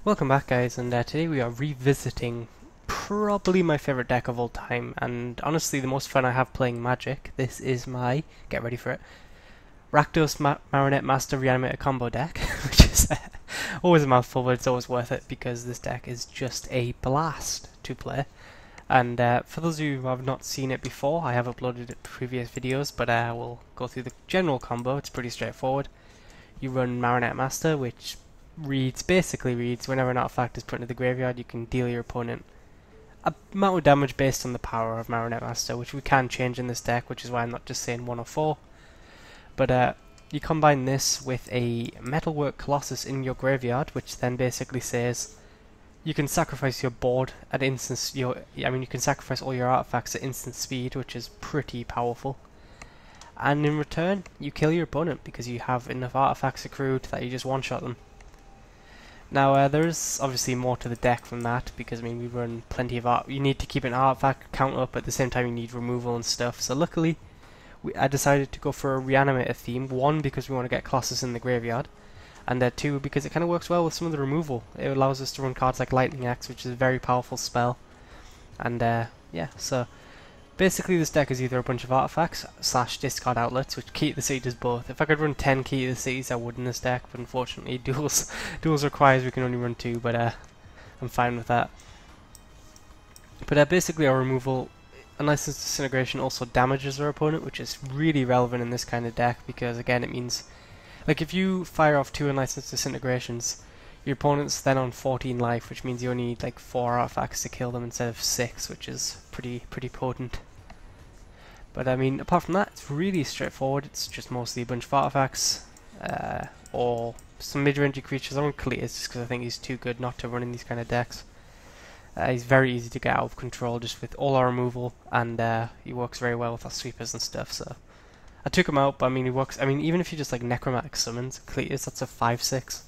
Welcome back, guys, and today we are revisiting probably my favorite deck of all time, and honestly the most fun I have playing Magic. This is my, get ready for it, Rakdos Marionette Master Reanimator combo deck, which is always a mouthful, but it's always worth it because this deck is just a blast to play. And for those of you who have not seen it before, I have uploaded it previous videos, but we'll go through the general combo. It's pretty straightforward. You run Marionette Master, which basically reads whenever an artifact is put into the graveyard, you can deal your opponent a amount of damage based on the power of Marionette Master, which we can change in this deck, which is why I'm not just saying 1 or 4. But you combine this with a Metalwork Colossus in your graveyard, which then basically says you can sacrifice your board at instant. You can sacrifice all your artifacts at instant speed, which is pretty powerful. And in return, you kill your opponent because you have enough artifacts accrued that you just one-shot them. Now, there's obviously more to the deck from that, because we run plenty of art. You need to keep an artifact count up, at the same time you need removal and stuff. So luckily, I decided to go for a Reanimator theme. 1, because we want to get Colossus in the graveyard, and 2, because it kind of works well with some of the removal. It allows us to run cards like Lightning Axe, which is a very powerful spell. And yeah, so basically this deck is either a bunch of artifacts / discard outlets, which Key to the City does both. If I could run 10 Key to the Cities, I would in this deck, but unfortunately Duels requires we can only run 2, but I'm fine with that. But basically our removal, Unlicensed Disintegration, also damages our opponent, which is really relevant in this kind of deck, because again it means, like, if you fire off 2 Unlicensed Disintegrations, your opponent's then on 14 life, which means you only need like 4 artifacts to kill them instead of 6, which is pretty potent. But I mean, apart from that, it's really straightforward. It's just mostly a bunch of artifacts, or some mid-rangey creatures. I want Cletus just because I think he's too good not to run in these kind of decks. He's very easy to get out of control just with all our removal, and he works very well with our sweepers and stuff. So I took him out, but I mean, he works. I mean, even if you just like Necromantic summons Cletus, that's a 5/6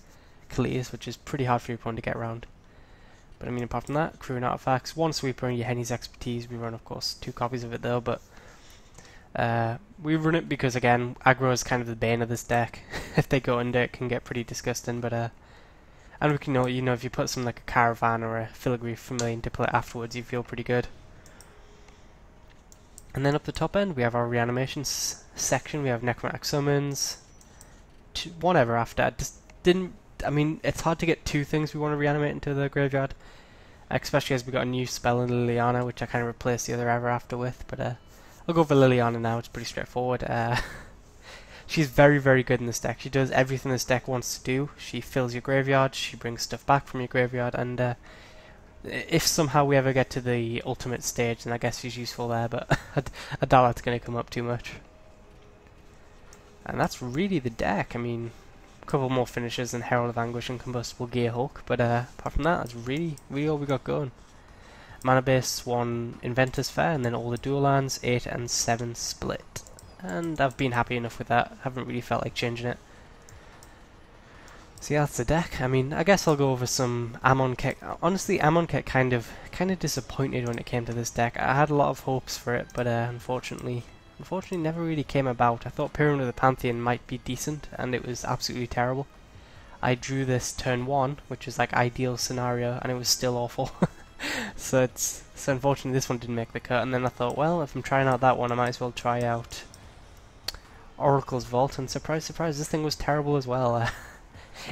Cletus, which is pretty hard for your opponent to get around. But I mean, apart from that, crewing artifacts, 1 sweeper, and your Henny's Expertise. We run, of course, 2 copies of it though, but we run it because, again, aggro is kind of the bane of this deck. If they go under, it can get pretty disgusting, but and we can know, if you put something like a Caravan or a Filigree Familiar into play afterwards, you feel pretty good. And then up the top end, we have our reanimation section. We have Necromantic Summons, whatever after. I mean, it's hard to get 2 things we want to reanimate into the graveyard, especially as we got a new spell in Liliana, which I kind of replaced the other Ever After with, but I'll go for Liliana now. It's pretty straightforward. She's very good in this deck. She does everything this deck wants to do. She fills your graveyard, she brings stuff back from your graveyard, and if somehow we ever get to the ultimate stage, then I guess she's useful there, but I doubt that's going to come up too much. And that's really the deck. I mean, a couple more finishes than Herald of Anguish and Combustible Gear Hulk, but apart from that, that's really all we got going. Mana base 1 Inventor's Fair, and then all the dual lands, 8 and 7 split. And I've been happy enough with that. Haven't really felt like changing it. So yeah, that's the deck. I mean, I guess I'll go over some Amonkhet. Honestly, Amonkhet kind of disappointed when it came to this deck. I had a lot of hopes for it, but unfortunately never really came about. I thought Pyramid of the Pantheon might be decent, and it was absolutely terrible. I drew this turn 1, which is like ideal scenario, and it was still awful. So unfortunately this one didn't make the cut, and then I thought, well, if I'm trying out that one, I might as well try out Oracle's Vault, and surprise, this thing was terrible as well.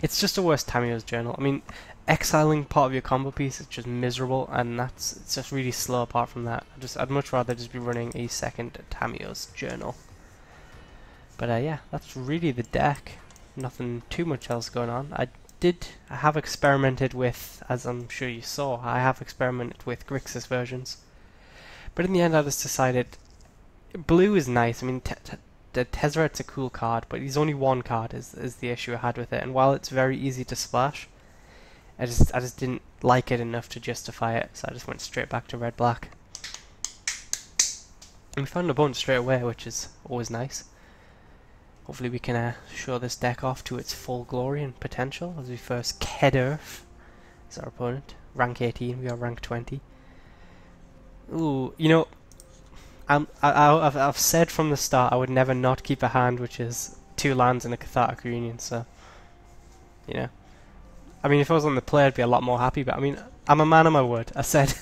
It's just a worse Tamiyo's Journal. I mean, exiling part of your combo piece is just miserable, and it's just really slow apart from that. I'd much rather just be running a second Tamiyo's Journal. But yeah, that's really the deck. Nothing too much else going on. I have experimented with, as I'm sure you saw, I have experimented with Grixis versions. But in the end I just decided, blue is nice. I mean, Tezzeret's a cool card, but he's only 1 card is the issue I had with it. And while it's very easy to splash, I just didn't like it enough to justify it, so I just went straight back to red-black. And we found an opponent straight away, which is always nice. Hopefully we can show this deck off to its full glory and potential as we first Kedurf is our opponent. Rank 18, we are rank 20. Ooh, I've said from the start I would never not keep a hand which is 2 lands and a Cathartic Reunion, so, I mean, if I was on the play, I'd be a lot more happy. But I mean, I'm a man of my word. I said,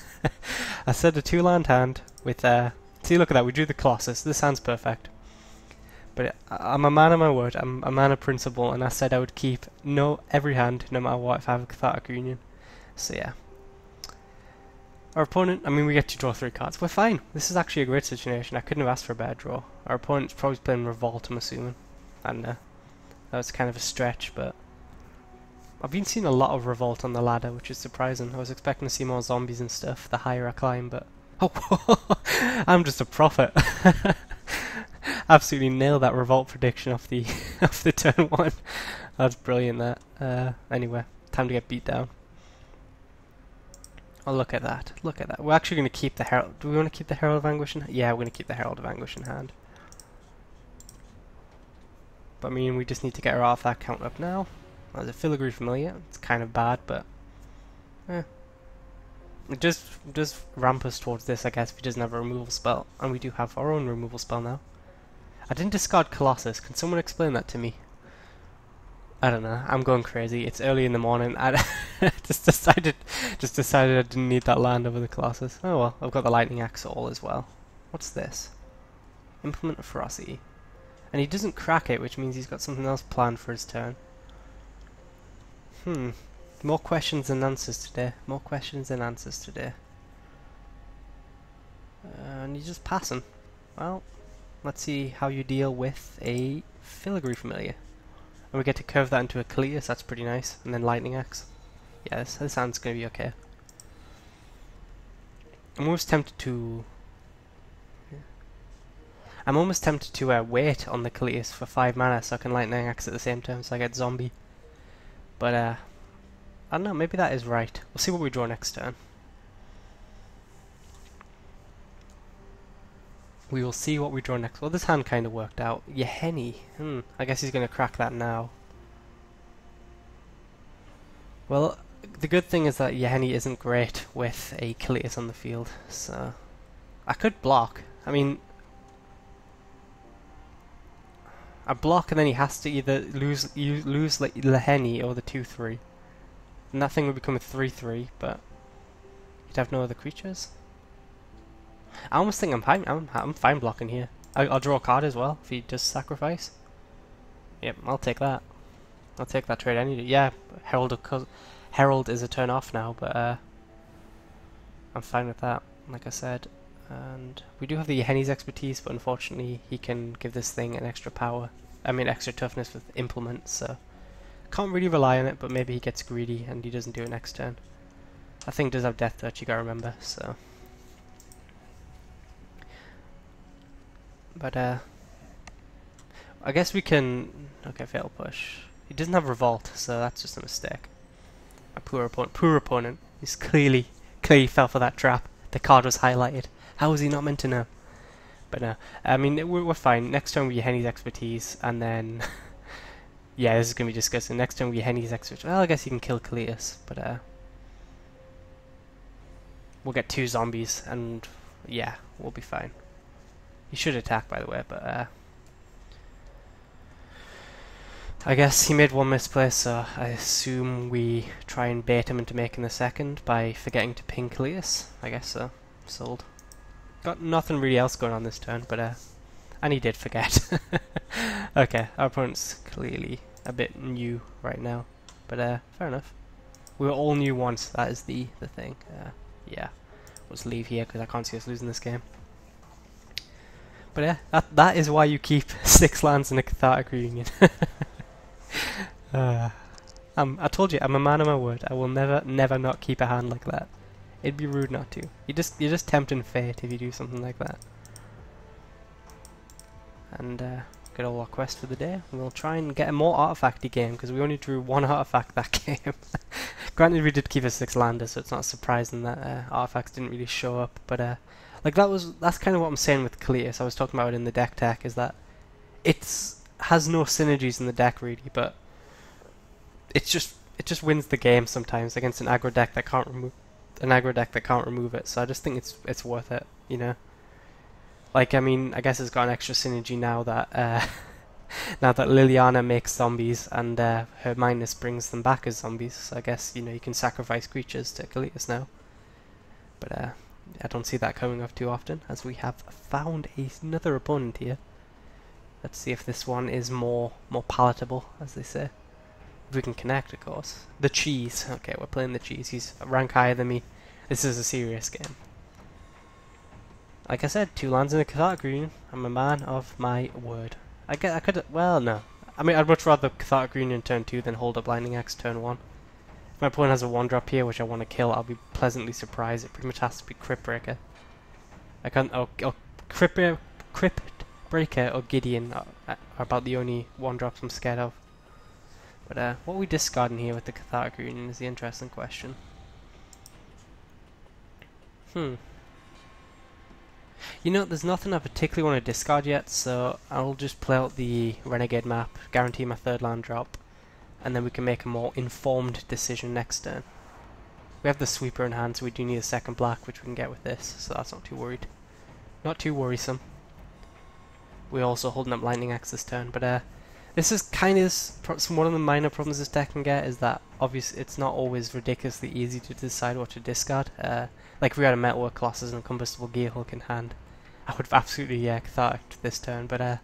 I said a 2-land hand with. See, look at that. We drew the Colossus. This hand's perfect. But I'm a man of my word. I'm a man of principle, and I said I would keep every hand, no matter what, if I have a Cathartic Reunion. So yeah. Our opponent, I mean, we get to draw 3 cards. We're fine. This is actually a great situation. I couldn't have asked for a bad draw. Our opponent's probably playing Revolt, I'm assuming. And that was kind of a stretch, but I've been seeing a lot of Revolt on the ladder, which is surprising. I was expecting to see more zombies and stuff the higher I climb, but... Oh, I'm just a prophet. Absolutely nailed that Revolt prediction off the off the turn 1. That's brilliant, that. Anyway, time to get beat down. Oh, look at that. Look at that. We're actually going to keep the Herald. Do we want to keep the Herald of Anguish in hand? Yeah, we're going to keep the Herald of Anguish in hand. But I mean, we just need to get her off that count up now. There's a Filigree Familiar. It's kind of bad, but... It does ramp us towards this, I guess, if he doesn't have a removal spell. And we do have our own removal spell now. I didn't discard Colossus. Can someone explain that to me? I don't know. I'm going crazy. It's early in the morning. I just decided I didn't need that land over the Colossus. Oh well, I've got the Lightning Axe all as well. What's this? Implement of Ferocity. And he doesn't crack it, which means he's got something else planned for his turn. More questions than answers today. More questions than answers today. And he's just passing. Well, let's see how you deal with a Filigree Familiar. And we get to curve that into a Cletus, that's pretty nice. And then Lightning Axe. Yeah, this hand's going to be okay. I'm almost tempted to... wait on the Cletus for 5 mana so I can Lightning Axe at the same time so I get zombie. But, I don't know, maybe that is right. We'll see what we draw next turn. We will see what we draw next. Well, this hand kind of worked out. Yeheni. I guess he's going to crack that now. Well, the good thing is that Yeheni isn't great with a Cletus on the field, so... I could block. I mean... I block and then he has to either lose Yeheni or the 2-3. And that thing would become a 3-3, but... He'd have no other creatures. I almost think I'm fine blocking here. I'll draw a card as well if he does sacrifice. Yep, I'll take that. I'll take that trade any day. Yeah, Herald is a turn off now, but I'm fine with that, like I said. And we do have the Yeheni's expertise, but unfortunately he can give this thing an extra power. I mean extra toughness with implement, so can't really rely on it, but maybe he gets greedy and he doesn't do it next turn. That thing does have Death Touch, you gotta remember, so... But, I guess we can... Okay, fail push. He doesn't have Revolt, so that's just a mistake. A poor opponent. He's clearly fell for that trap. The card was highlighted. How was he not meant to know? But no, I mean, we're fine. Next turn we Henny's expertise, and then... yeah, this is going to be disgusting. Next turn we Henny's expertise. Well, I guess he can kill Cletus, but we'll get 2 zombies, and yeah, we'll be fine. He should attack, by the way, but I guess he made 1 misplay, so I assume we try and bait him into making the second by forgetting to ping Cletus. I guess so. Sold. Got nothing really else going on this turn, but and he did forget. Okay, our opponent's clearly a bit new right now, but fair enough. We were all new once. That is the thing. Yeah, let's leave here because I can't see us losing this game. But yeah, that is why you keep 6 lands in a Cathartic Reunion. I told you, I'm a man of my word. I will never not keep a hand like that. It'd be rude not to. You're just tempting fate if you do something like that. And get all our quest for the day. We'll try and get a more artifacty game because we only drew 1 artifact that game. Granted, we did keep a 6 lander, so it's not surprising that artifacts didn't really show up. But like that's kind of what I'm saying with Cletus. I was talking about it in the deck tech, is that has no synergies in the deck really, but it just wins the game sometimes against an aggro deck that can't remove it. So I just think it's worth it, you know. Like, I mean, I guess it's got an extra synergy now that Now that Liliana makes zombies and her minus brings them back as zombies, so I guess, you know, you can sacrifice creatures to Kalitas now. But I don't see that coming up too often, as we have found another opponent here. Let's see if this one is more palatable, as they say. If we can connect, of course. The cheese. Okay, we're playing the cheese. He's a rank higher than me. This is a serious game. Like I said, 2 lands in a Cathartic Reunion. I'm a man of my word. I could, well, no. I mean, I'd much rather Cathartic Reunion turn 2 than hold up Lightning Axe turn 1. If my opponent has a 1-drop here, which I want to kill, I'll be pleasantly surprised. It pretty much has to be Crypt Breaker. I can't, Crypt Breaker or Gideon are about the only 1-drops I'm scared of. But what are we discarding here with the Cathartic Reunion is the interesting question. You know, there's nothing I particularly want to discard yet, so I'll just play out the Renegade map, guarantee my 3rd land drop, and then we can make a more informed decision next turn. We have the Sweeper in hand, so we do need a 2nd black, which we can get with this, so that's not too worried. Not too worrisome. We're also holding up Lightning Axe this turn, but this is kind of one of the minor problems this deck can get, is that obviously it's not always ridiculously easy to decide what to discard. Like if we had a Metalwork Colossus and a Combustible Gear Hulk in hand, I would have absolutely Cathartic this turn, but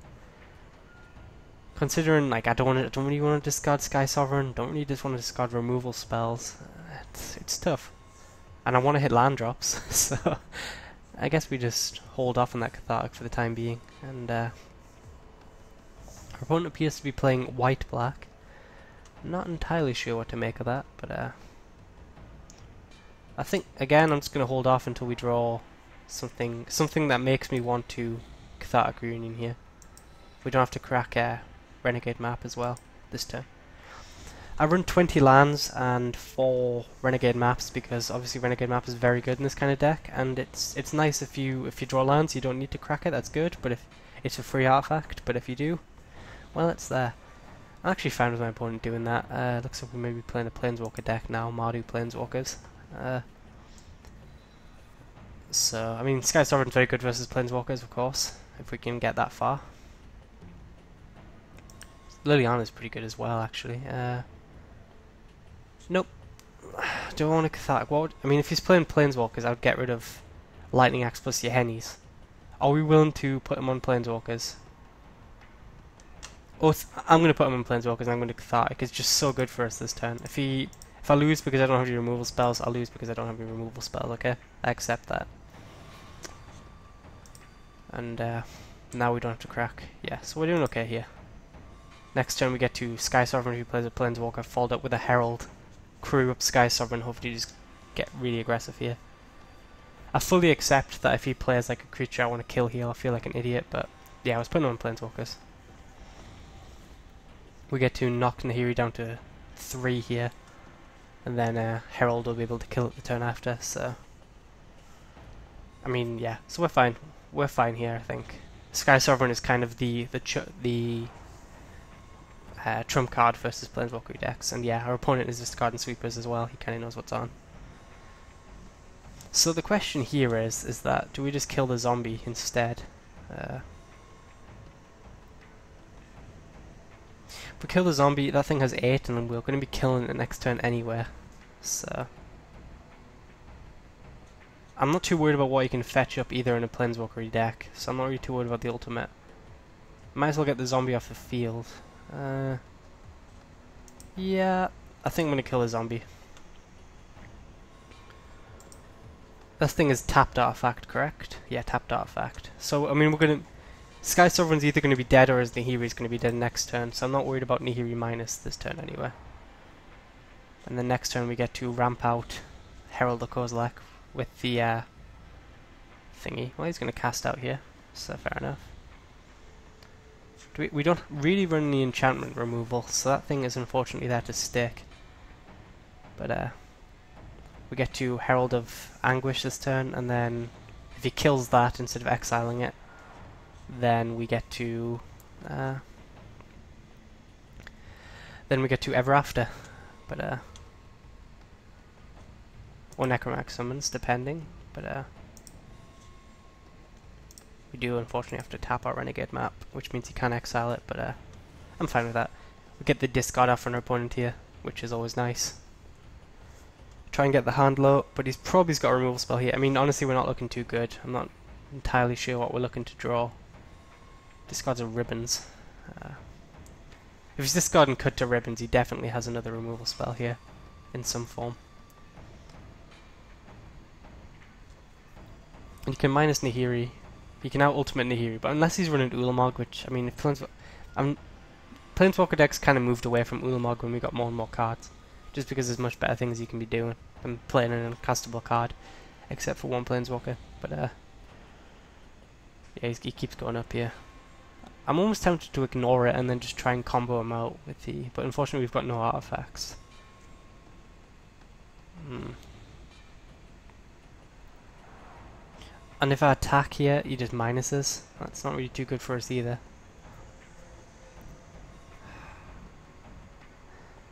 considering like I don't really want to discard Sky Sovereign, don't really just want to discard removal spells, it's tough. And I want to hit land drops, so I guess we just hold off on that Cathartic for the time being, and our opponent appears to be playing white-black. Not entirely sure what to make of that, but I think, again, I'm just going to hold off until we draw something that makes me want to Cathartic Reunion here. We don't have to crack a Renegade map as well this turn. I run 20 lands and 4 Renegade maps because obviously Renegade map is very good in this kind of deck, and it's nice if you draw lands, you don't need to crack it, that's good, but if it's a free artifact, but if you do, well, it's there. I'm actually fine with my opponent doing that. Looks like we may be playing a Planeswalker deck now, Mardu Planeswalkers. So, I mean, Sky Sovereign's very good versus Planeswalkers, of course, if we can get that far. Liliana's pretty good as well, actually. Nope. Do I want a Cathartic? I mean, if he's playing Planeswalkers, I would get rid of Lightning Axe plus your Hennies. Are we willing to put him on Planeswalkers? I'm going to put him on Planeswalkers and I'm going to Cathartic. It's just so good for us this turn. If I lose because I don't have any removal spells, I'll lose because I don't have any removal spells, okay? I accept that. And now we don't have to crack. Yeah, so we're doing okay here. Next turn we get to Sky Sovereign, who plays a Planeswalker, followed up with a Herald. Crew up Sky Sovereign, hopefully just get really aggressive here. I fully accept that if he plays like a creature I want to kill heal, I feel like an idiot, but yeah, I was putting on Planeswalkers. We get to knock Nahiri down to 3 here, and then Herald will be able to kill it the turn after, so... I mean, yeah, so we're fine. We're fine here, I think. Sky Sovereign is kind of the trump card versus Planeswalker decks, and yeah, our opponent is discarding Sweepers as well, he kind of knows what's on. So the question here is that, do we just kill the zombie instead? If we kill the zombie, that thing has 8, and we're going to be killing it next turn anyway, so... I'm not too worried about what you can fetch up either in a Planeswalker deck, so I'm not really too worried about the ultimate. Might as well get the zombie off the field. Yeah, I think I'm going to kill the zombie. This thing is tapped artifact, correct? Yeah, tapped artifact. So, I mean, we're going to... Sky Sovereign's either going to be dead or Nahiri's going to be dead next turn, so I'm not worried about Nahiri minus this turn anyway. And then next turn we get to ramp out Herald of Kozilek with the thingy. Well, he's going to cast out here, so fair enough. We don't really run the enchantment removal, so that thing is unfortunately there to stick. But we get to Herald of Anguish this turn, and then if he kills that instead of exiling it, then we get to Ever After. But or Necromantic Summons, depending. But we do unfortunately have to tap our Renegade map, which means he can't exile it, but I'm fine with that. We get the discard off on our opponent here, which is always nice. Try and get the hand low, but he's probably got a removal spell here. I mean, honestly, we're not looking too good. I'm not entirely sure what we're looking to draw. Discards are ribbons. If he's discarding cut to ribbons, he definitely has another removal spell here, in some form. And you can minus Nahiri. He can out ultimate Nahiri, but unless he's running Ulamog, which, I mean, if Planeswalker decks kind of moved away from Ulamog when we got more and more cards, just because there's much better things you can be doing than playing an uncastable card, except for one Planeswalker. But yeah, he keeps going up here. I'm almost tempted to ignore it and then just try and combo him out with the... But unfortunately we've got no artifacts. And if I attack here, he just minuses. That's not really too good for us either.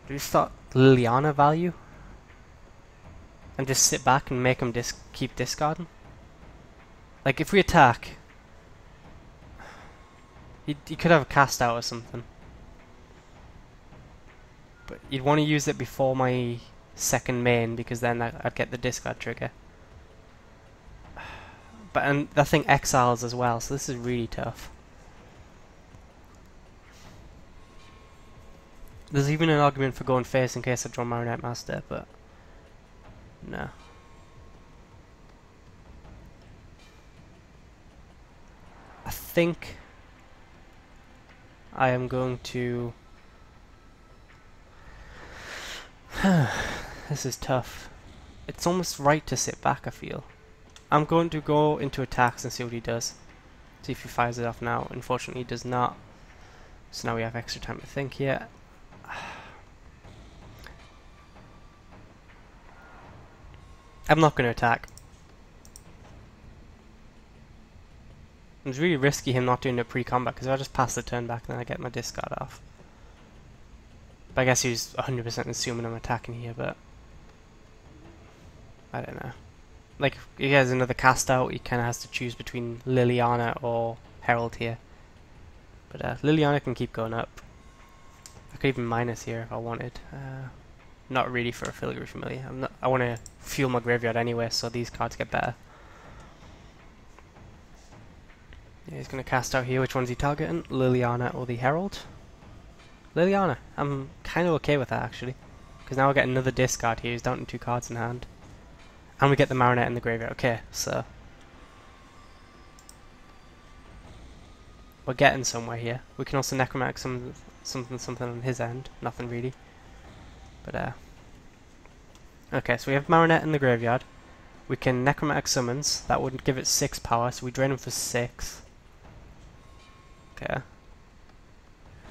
Do we start Liliana value? And just sit back and make him keep discarding? Like, if we attack... He could have a cast out or something. But you'd want to use it before my second main, because then I'd get the discard trigger. And that thing exiles as well, so this is really tough. There's even an argument for going face in case I draw Marionette Master, but... no. I think... I am going to... This is tough. It's almost right to sit back, I feel. I'm going to go into attacks and see what he does. See if he fires it off now. Unfortunately he does not. So now we have extra time to think here. I'm not going to attack. It's really risky him not doing a pre-combat, because if I just pass the turn back then I get my discard off. But I guess he's 100% assuming I'm attacking here, but... I don't know. Like, if he has another cast out, he kind of has to choose between Liliana or Herald here. But Liliana can keep going up. I could even minus here if I wanted. Not really for a Filigree Familiar. I want to fuel my graveyard anyway, so these cards get better. Yeah, he's going to cast out here. Which one's he targeting? Liliana or the Herald? Liliana. I'm kind of okay with that, actually. Because now I get another discard here. He's down to 2 cards in hand. And we get the Marionette in the graveyard. Okay, so... we're getting somewhere here. We can also Necromantic something on his end. Nothing really. But, okay, so we have Marionette in the graveyard. We can Necromantic Summons. That would give it 6 power, so we drain him for 6. Okay.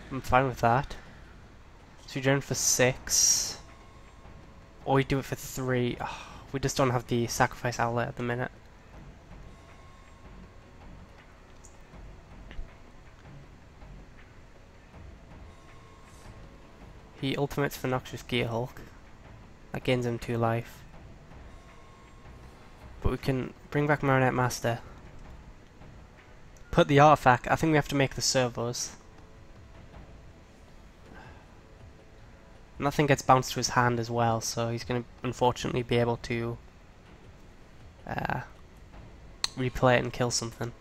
I'm fine with that. So we drain for 6. Or we do it for 3. Oh, we just don't have the Sacrifice outlet at the minute. He ultimates for Noxious Gearhulk. That gains him 2 life. But we can bring back Marionette Master. Put the artifact. I think we have to make the servos. Nothing gets bounced to his hand as well, so he's going to unfortunately be able to replay it and kill something.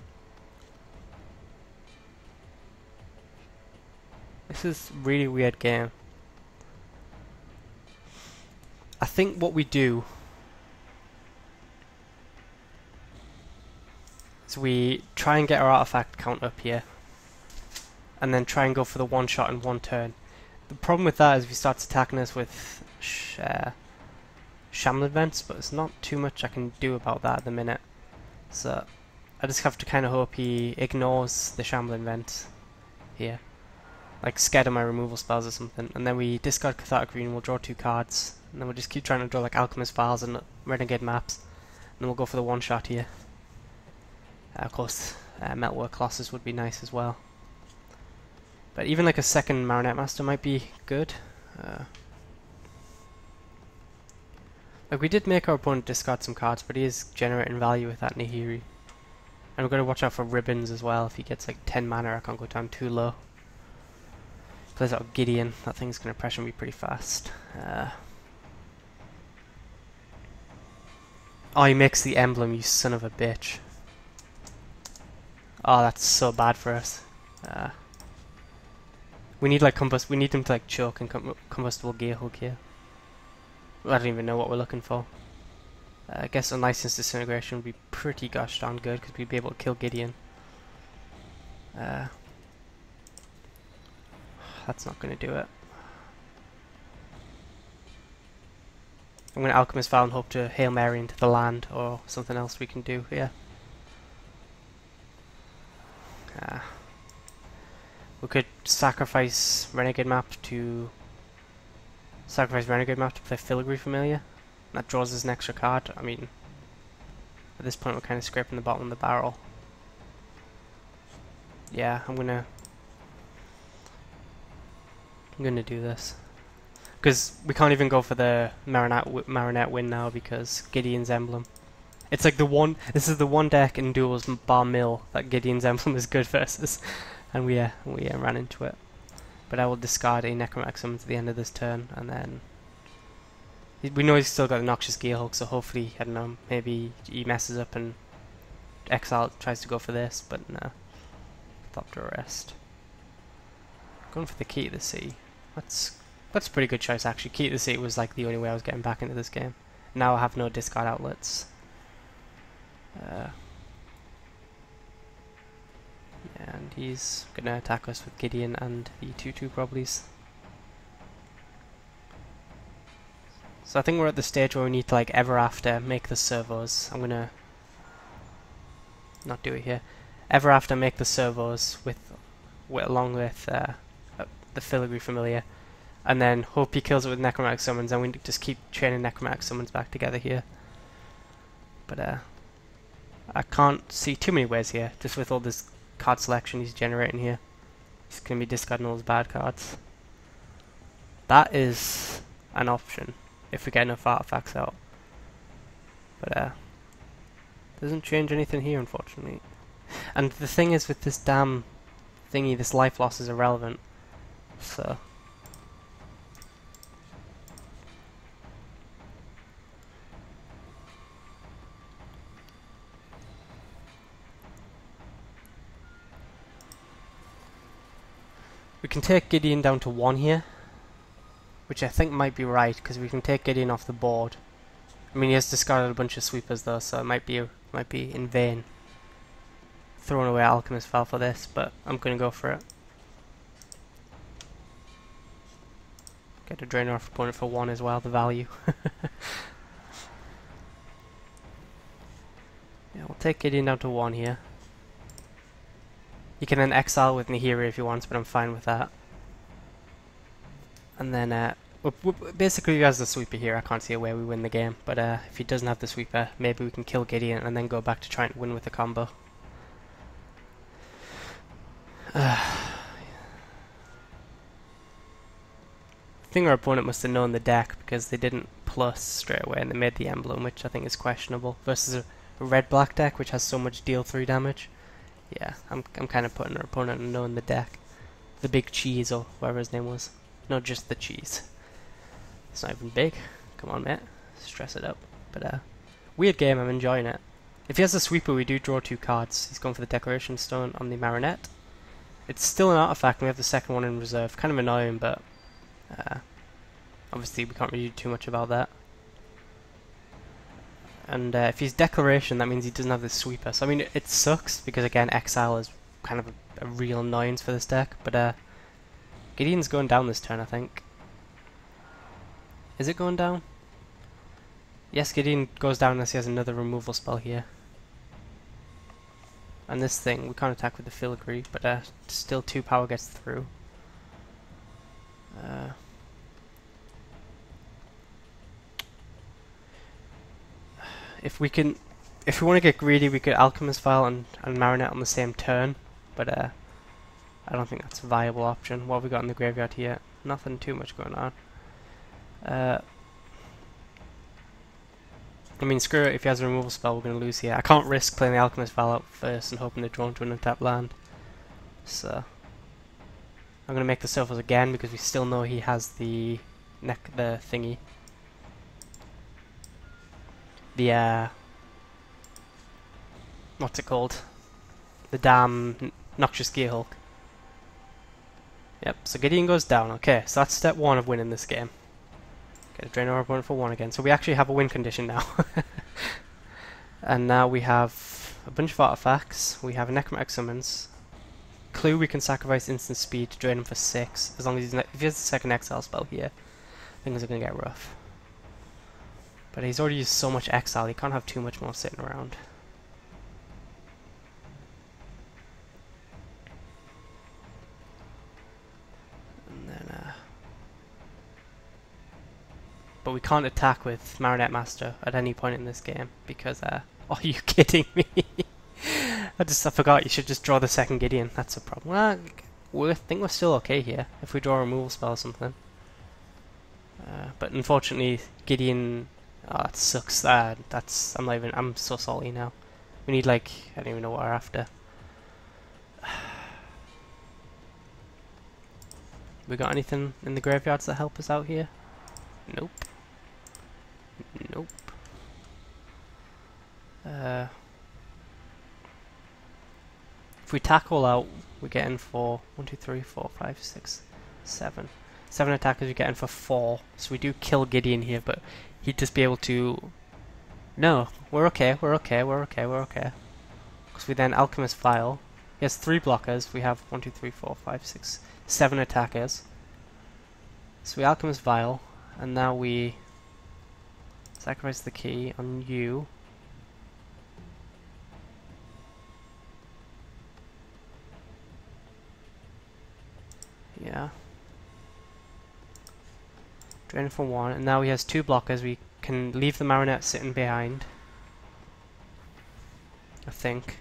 This is a really weird game. I think what we do is we try and get our artifact count up here, and then try and go for the 1 shot in 1 turn. The problem with that is if he starts attacking us with Shamblin Vents, but there's not too much I can do about that at the minute. So I just have to kind of hope he ignores the Shamblin Vent here. Like scared of my removal spells or something. And then we discard Cathartic Green, we'll draw 2 cards. And then we'll just keep trying to draw like Alchemist Files and Renegade Maps. And then we'll go for the 1 shot here. Of course, Meltwork Colossus would be nice as well. But even like a second Marionette Master might be good. Like we did make our opponent discard some cards, but he is generating value with that Nahiri. And we're going to watch out for ribbons as well. If he gets like 10 mana, I can't go down too low. Plays out Gideon. That thing's going to pressure me pretty fast. Oh, he makes the emblem, you son of a bitch. Oh, that's so bad for us. We need like we need them to like choke and combustible gear hook here. I don't even know what we're looking for. I guess unlicensed disintegration would be pretty gosh darn good because we'd be able to kill Gideon. That's not going to do it. I'm going to Alchemist Vial and hope to Hail Mary into the land or something else we can do here. We could sacrifice Renegade Map to play Filigree Familiar. That draws us an extra card. I mean, at this point we're kind of scraping the bottom of the barrel. Yeah, I'm gonna do this. Because we can't even go for the Marinette win now because Gideon's Emblem. It's like this is the one deck in Duels bar Mill that Gideon's Emblem is good versus. And we ran into it. But I will discard a Necromantic Summon at the end of this turn, and then we know he's still got a Noxious Gearhulk, so hopefully, I don't know, maybe he messes up and Exile tries to go for this, but no. Stop to rest. Going for the Key to the Sea. That's a pretty good choice actually. Key to the Sea was like the only way I was getting back into this game. Now I have no discard outlets. And he's gonna attack us with Gideon and the 2/2 Probablies. So I think we're at the stage where we need to like ever after make the servos. I'm gonna not do it here. Ever after make the servos along with the Filigree Familiar, and then hope he kills it with Necromantic Summons, and we just keep chaining Necromantic Summons back together here. But I can't see too many ways here, just with all this card selection he's generating here. He's going to be discarding all his bad cards. That is an option, if we get enough artifacts out. But doesn't change anything here, unfortunately. And the thing is, with this damn thingy, this life loss is irrelevant. So we can take Gideon down to 1 here, which I think might be right, because we can take Gideon off the board. I mean, he has discarded a bunch of sweepers though, so it might be in vain throwing away Alchemist Vial for this, but I'm going to go for it. Get a drainer off opponent for 1 as well, the value. Yeah, we'll take Gideon down to 1 here. You can then exile with Nahiri if you want, but I'm fine with that. And then, basically he has the sweeper here. I can't see a way we win the game, but if he doesn't have the sweeper, maybe we can kill Gideon and then go back to trying to win with the combo. I think our opponent must have known the deck because they didn't plus straight away and they made the emblem, which I think is questionable, versus a red-black deck which has so much deal 3 damage. Yeah, I'm kind of putting our opponent on knowing the deck. The big cheese, or whatever his name was. Not just the cheese. It's not even big. Come on, mate. Stress it up. But, weird game, I'm enjoying it. If he has a sweeper, we do draw 2 cards. He's going for the Declaration Stone on the Marinette. It's still an artifact, and we have the second one in reserve. Kind of annoying, but obviously we can't really do too much about that. And if he's Declaration, that means he doesn't have the sweeper. So I mean, it sucks, because again, Exile is kind of a real annoyance for this deck. But Gideon's going down this turn, I think. Is it going down? Yes, Gideon goes down unless he has another removal spell here. And this thing, we can't attack with the Filigree, but still 2 power gets through. If we want to get greedy, we could Alchemist Vial and Marinette on the same turn, but I don't think that's a viable option. What have we got in the graveyard here? Nothing too much going on. I mean, screw it, if he has a removal spell, we're going to lose here. I can't risk playing the Alchemist Vial out first and hoping to draw into an untapped land. So I'm going to make the surface again because we still know he has the thingy. The, what's it called? The damn Noxious Gearhulk. Yep, so Gideon goes down. Okay, so that's step 1 of winning this game. Get a drain our opponent for 1 again. So we actually have a win condition now. And now we have a bunch of artifacts. We have necromantic summons. Clue, we can sacrifice instant speed to drain him for 6. As long as if he has the second exile spell here, things are going to get rough. But he's already used so much exile, he can't have too much more sitting around. And then, but we can't attack with Marionette Master at any point in this game because, are you kidding me? I forgot you should just draw the second Gideon. That's a problem. Well, I think we're still okay here if we draw a removal spell or something. But unfortunately, Gideon. Oh, it sucks. I'm not even. I'm so salty now. We need I don't even know what we're after. We got anything in the graveyards that help us out here? Nope. Nope. If we tackle out, we get in for 1, 2, 3, 4, 5, 6, 7. 7 attackers, we get in for 4. So we do kill Gideon here, but he'd just be able to... No, we're okay, we're okay, we're okay, we're okay. Because we then Alchemist Vial. He has 3 blockers. We have 1, 2, 3, 4, 5, 6, 7 attackers. So we Alchemist Vial, and now we sacrifice the key on you. Yeah. Drain for 1, and now he has 2 blockers. We can leave the Marionette sitting behind. I think.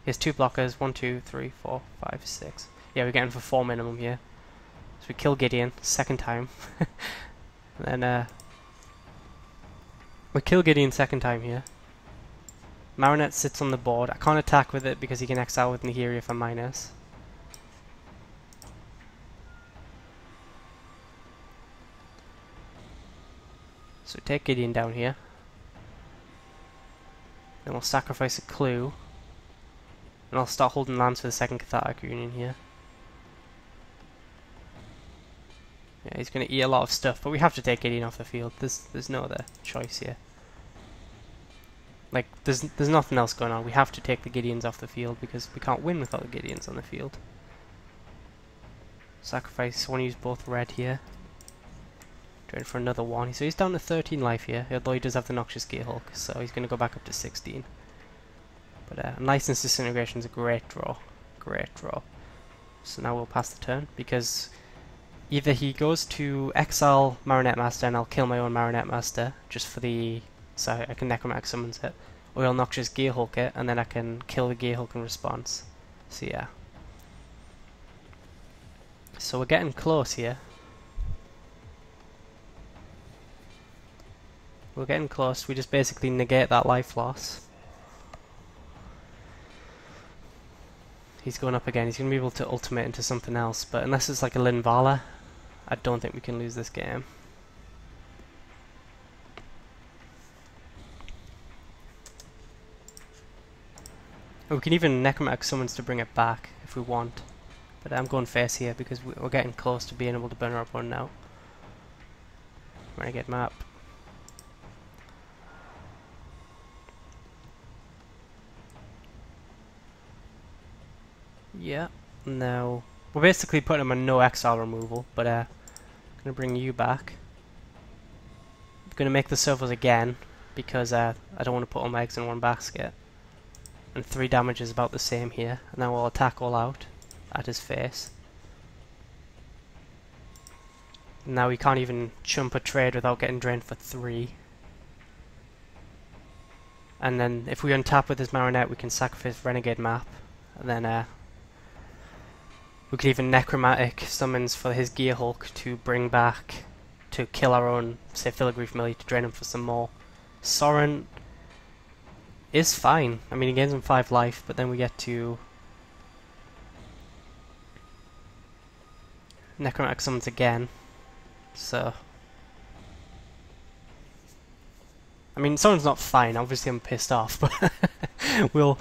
He has 2 blockers. 1, 2, 3, 4, 5, 6. Yeah, we're getting for 4 minimum here. So we kill Gideon, second time. And then, we kill Gideon second time here. Marionette sits on the board. I can't attack with it because he can exile with Nihiria for minus. So take Gideon down here. Then we'll sacrifice a clue. And I'll start holding lands for the second Cathartic Union here. Yeah, he's going to eat a lot of stuff, but we have to take Gideon off the field. There's no other choice here. There's nothing else going on. We have to take the Gideons off the field because we can't win without the Gideons on the field. Sacrifice, I want to use both red here. Drain for another 1. So he's down to 13 life here, although he does have the Noxious Gearhulk, so he's going to go back up to 16. But Licensed Disintegration is a great draw. Great draw. So now we'll pass the turn, because either he goes to exile Marionette Master and I'll kill my own Marionette Master, just for the... so I can Necromantic Summons it, or he'll Noxious Gearhulk it, and then I can kill the Gearhulk in response. So yeah. So we're getting close here. We're getting close. We just basically negate that life loss. He's going up again. He's going to be able to ultimate into something else, but unless it's like a Linvala, I don't think we can lose this game. We can even Necromantic Summons to bring it back if we want. But I'm going face here because we're getting close to being able to burn our opponent out. Renegade map. Yeah, now we're basically putting him on no exile removal, but I'm going to bring you back. I'm going to make the circles again because I don't want to put all my eggs in one basket. And 3 damage is about the same here, and now we'll attack all out at his face. Now we can't even chump a trade without getting drained for 3. And then if we untap with his Marionette, we can sacrifice Renegade Map, and then we could even Necromantic Summons for his Gearhulk to bring back, to kill our own, say, Filigree Familiar to drain him for some more. Soren is fine. I mean, he gains him 5 life, but then we get to... Necromantic summons again. So, I mean, someone's not fine. Obviously, I'm pissed off, but we'll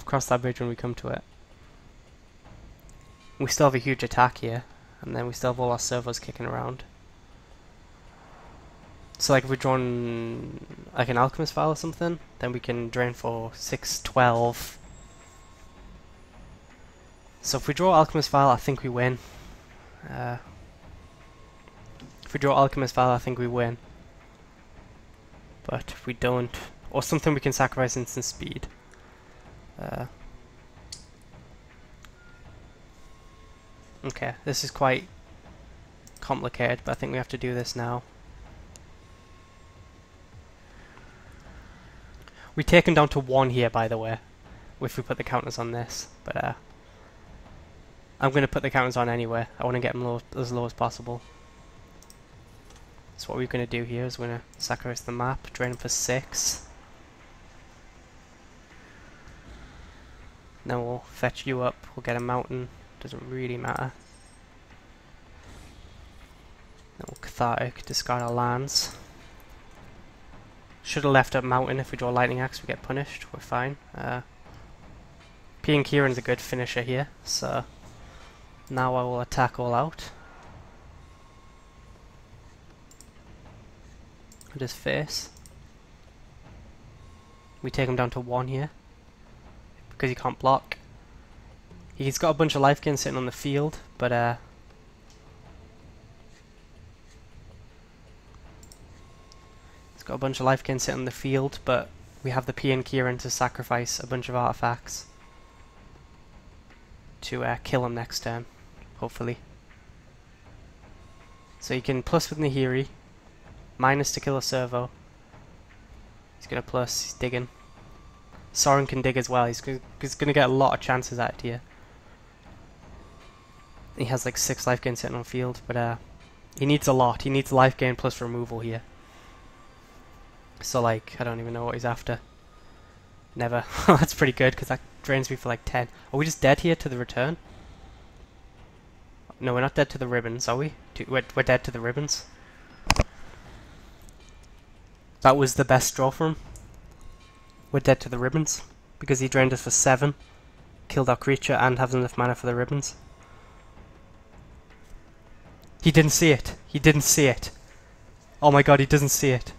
cross that bridge when we come to it. We still have a huge attack here, and then we still have all our servos kicking around. So, like, if we're drawing like an alchemist file or something, then we can drain for 6, 12. So if we draw alchemist file, I think we win. If we draw alchemist file, I think we win. But if we don't, or something we can sacrifice instant speed. Okay, this is quite complicated, but I think we have to do this now. We take him down to 1 here, by the way, if we put the counters on this. But I'm going to put the counters on anyway. I want to get them as low as possible. So what we're going to do here is we're going to sacrifice the map, drain him for 6. Then we'll fetch you up, we'll get a mountain, doesn't really matter. Then we'll cathartic, discard our lands. Should have left a mountain. If we draw lightning axe we get punished, we're fine. P and Kieran's a good finisher here, so now I will attack all out. At his face. We take him down to 1 here, because he can't block. He's got a bunch of life gain sitting on the field, but got a bunch of life gain sitting on the field, but we have the P and Kieran to sacrifice a bunch of artifacts to kill him next turn, hopefully. So you can plus with Nahiri, minus to kill a servo. He's gonna plus, he's digging. Soren can dig as well, he's gonna get a lot of chances at it here. He has like 6 life gain sitting on field, but he needs a lot. He needs life gain plus removal here. So like, I don't even know what he's after. Never. That's pretty good, because that drains me for like 10. Are we just dead here to the return? No, we're not dead to the ribbons, are we? We're dead to the ribbons. That was the best draw for him. We're dead to the ribbons, because he drained us for 7, killed our creature, and has enough mana for the ribbons. He didn't see it. He didn't see it. Oh my god, he doesn't see it.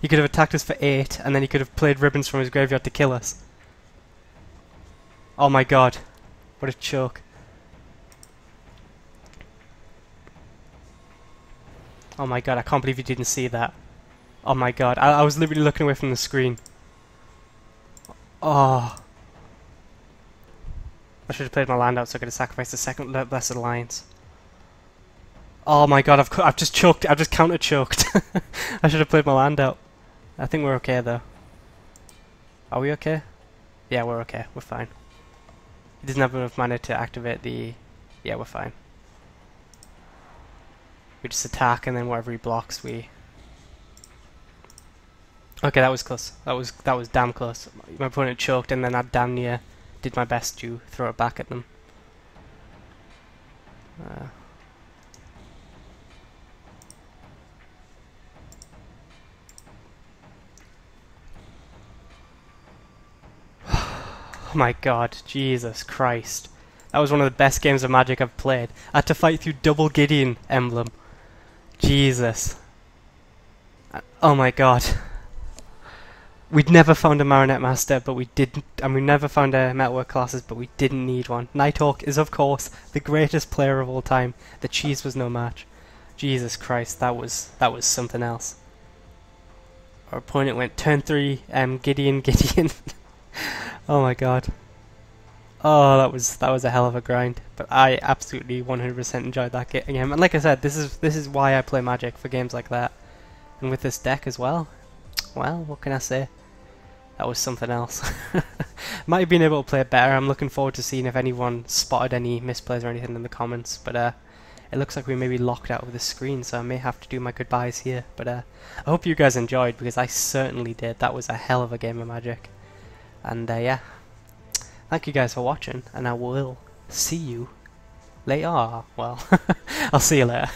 He could have attacked us for 8, and then he could have played ribbons from his graveyard to kill us. Oh my god. What a choke. Oh my god, I can't believe you didn't see that. Oh my god, I was literally looking away from the screen. Oh. I should have played my land out so I could have sacrificed the second Blessed Alliance. Oh my god, I've just choked. I've just counter choked. I should have played my land out. I think we're okay though. Are we okay? Yeah, we're okay. We're fine. He doesn't have enough mana to activate the... Yeah, we're fine. We just attack and then whatever he blocks we... Okay, that was close. That was damn close. My opponent choked and then I damn near did my best to throw it back at them. Oh my god, Jesus Christ. That was one of the best games of Magic I've played. I had to fight through double Gideon emblem. Jesus. Oh my god. We'd never found a Marionette Master, but we didn't... And we never found a Metalwork Classes, but we didn't need one. Nighthawk is, of course, the greatest player of all time. The cheese was no match. Jesus Christ, that was something else. Our opponent went turn 3, Gideon. Oh my god. Oh, that was a hell of a grind. But I absolutely 100% enjoyed that game. And like I said, this is why I play Magic, for games like that. And with this deck as well. Well, what can I say? That was something else. Might have been able to play it better. I'm looking forward to seeing if anyone spotted any misplays or anything in the comments. But it looks like we may be locked out of the screen, so I may have to do my goodbyes here. But I hope you guys enjoyed, because I certainly did. That was a hell of a game of Magic. And yeah, thank you guys for watching, and I will see you later. Well, I'll see you later.